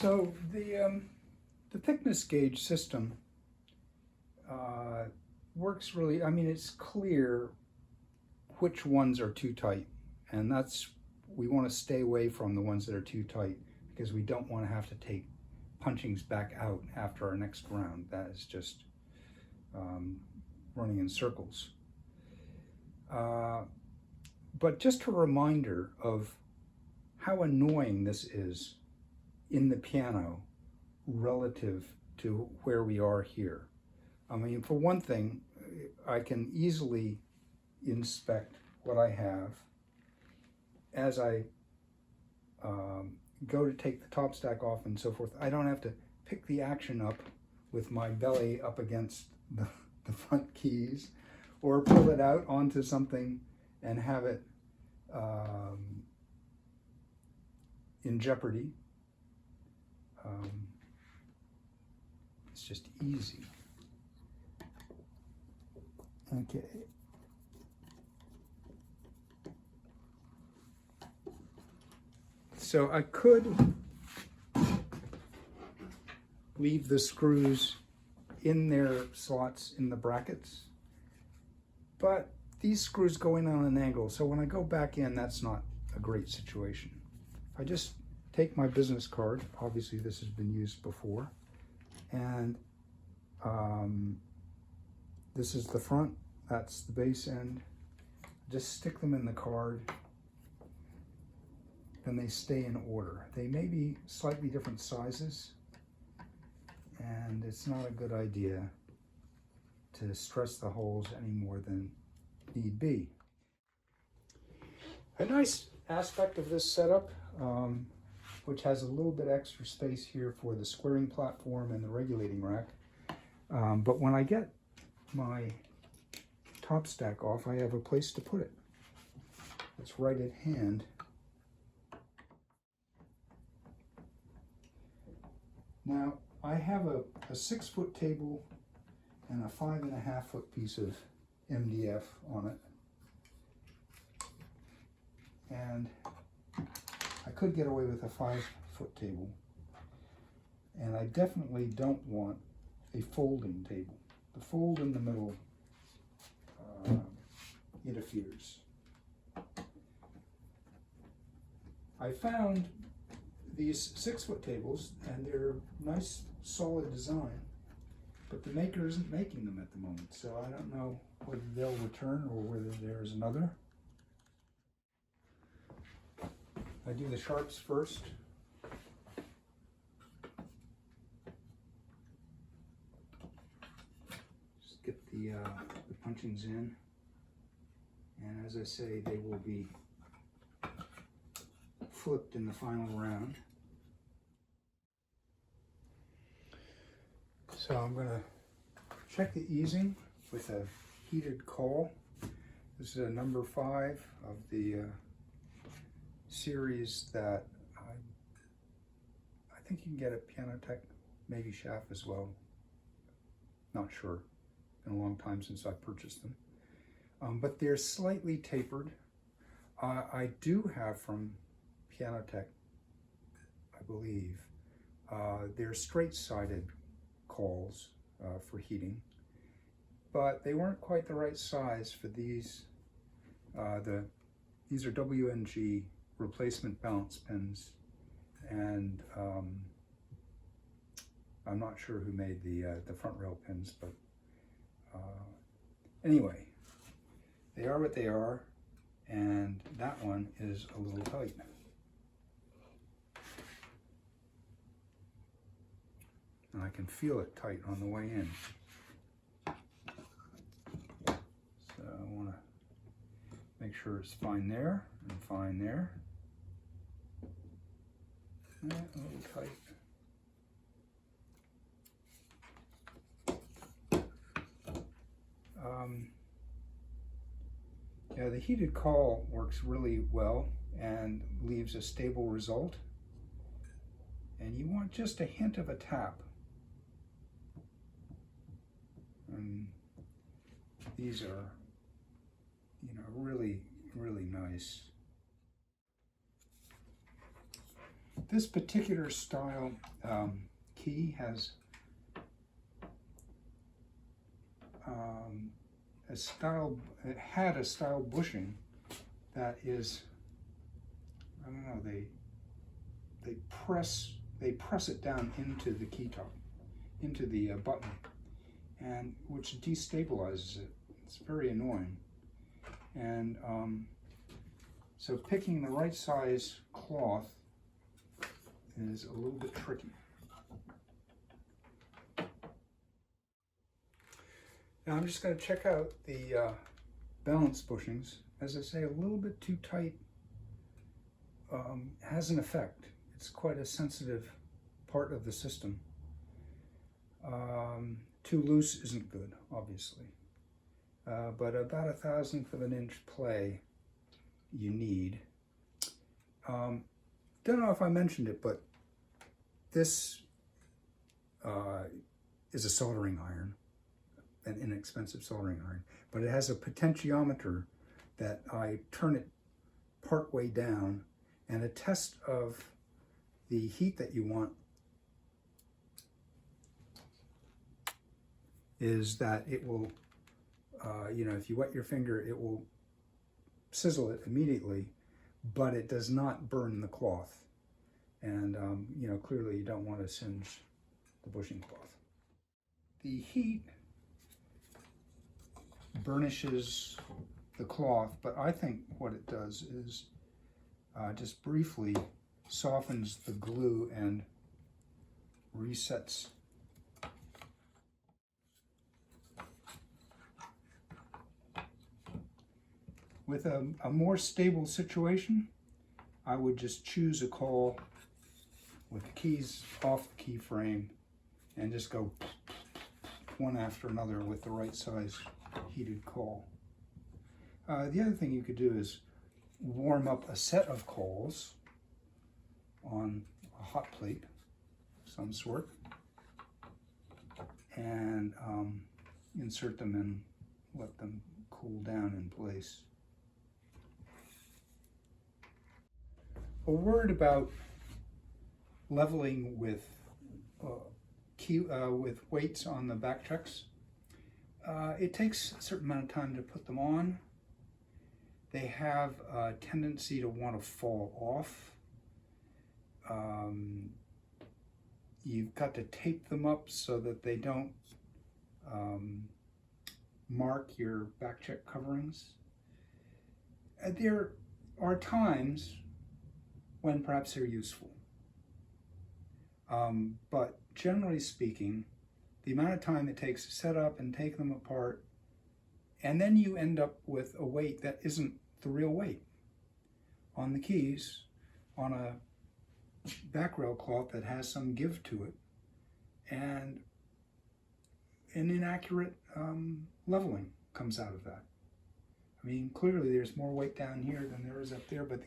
So the thickness gauge system works really, I mean, it's clear which ones are too tight, and we want to stay away from the ones that are too tight because we don't want to have to take punchings back out after our next round. That is just running in circles. But just a reminder of how annoying this is in the piano relative to where we are here. I mean, for one thing, I can easily inspect what I have as I go to take the top stack off and so forth. I don't have to pick the action up with my belly up against the front keys or pull it out onto something and have it in jeopardy. It's just easy. Okay. So I could leave the screws in their slots in the brackets, but these screws go in on an angle, so when I go back in, that's not a great situation. If I just take my business card, obviously this has been used before, and this is the front, that's the base end. Just stick them in the card, then they stay in order. They may be slightly different sizes, and it's not a good idea to stress the holes any more than need be. A nice aspect of this setup, which has a little bit extra space here for the squaring platform and the regulating rack, but when I get my top stack off, I have a place to put it. It's right at hand. Now, I have a 6-foot table and a 5.5-foot piece of MDF on it. And I could get away with a 5-foot table. And I definitely don't want a folding table. The fold in the middle interferes. I found these 6-foot tables, and they're nice, solid design, but the maker isn't making them at the moment, so I don't know whether they'll return or whether there's another. I do the sharps first. Just get the punchings in, and as I say, they will be flipped in the final round. So I'm going to check the easing with a heated coal. This is a number 5 of the series that I think you can get at Pianotech, maybe Schaff as well. Not sure. Been a long time since I purchased them. But they're slightly tapered. I do have from Pianotech, I believe, they're straight-sided cauls for heating, but they weren't quite the right size for these. These are WNG replacement balance pins, and I'm not sure who made the front rail pins, but anyway, they are what they are, and that one is a little tight. And I can feel it tight on the way in. So I want to make sure it's fine there and fine there. And a little tight. Yeah, the heated caul works really well and leaves a stable result. And you want just a hint of a tap. And these are, you know, really, really nice. This particular style key has it had a style bushing that is, I don't know, they press it down into the key top, into the button, and which destabilizes it. It's very annoying. And so picking the right size cloth is a little bit tricky. Now I'm just going to check out the balance bushings. As I say, a little bit too tight has an effect. It's quite a sensitive part of the system. Too loose isn't good, obviously. But about 1/1000th of an inch play you need. Don't know if I mentioned it, but this is a soldering iron, an inexpensive soldering iron, but it has a potentiometer that I turn it part way down, and a test of the heat that you want is that it will, if you wet your finger, it will sizzle it immediately, but it does not burn the cloth. And, clearly you don't want to singe the bushing cloth. The heat burnishes the cloth, but I think what it does is just briefly softens the glue and resets. With a more stable situation, I would just choose a coil with the keys off the key frame and just go one after another with the right size heated coil. The other thing you could do is warm up a set of coils on a hot plate of some sort and insert them and let them cool down in place. A word about leveling with weights on the back checks. It takes a certain amount of time to put them on. They have a tendency to want to fall off. You've got to tape them up so that they don't mark your back check coverings. There are times when perhaps they're useful. But generally speaking, the amount of time it takes to set up and take them apart, and then you end up with a weight that isn't the real weight on the keys, on a back rail cloth that has some give to it, and an inaccurate leveling comes out of that. I mean, clearly there's more weight down here than there is up there, but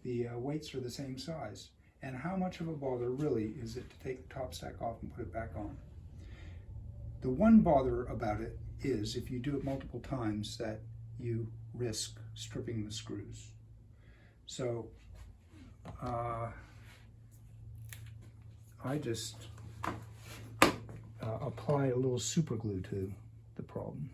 the weights are the same size. And how much of a bother really is it to take the top stack off and put it back on? The one bother about it is if you do it multiple times that you risk stripping the screws. So I just apply a little super glue to the problem.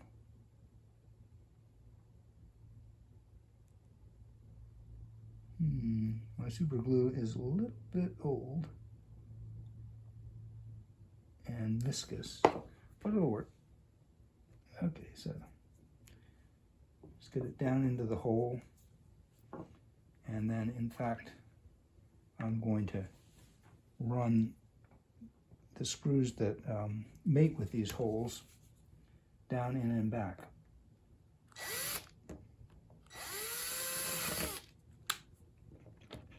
My super glue is a little bit old and viscous, but it'll work. Okay, so just get it down into the hole, and then in fact I'm going to run the screws that mate with these holes down in and back.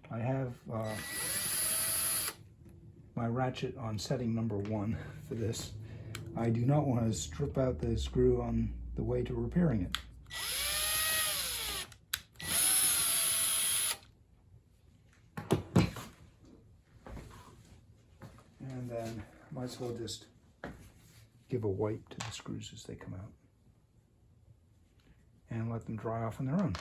I have my ratchet on setting number 1 for this. I do not want to strip out the screw on the way to repairing it. And then might as well just give a wipe to the screws as they come out and let them dry off on their own.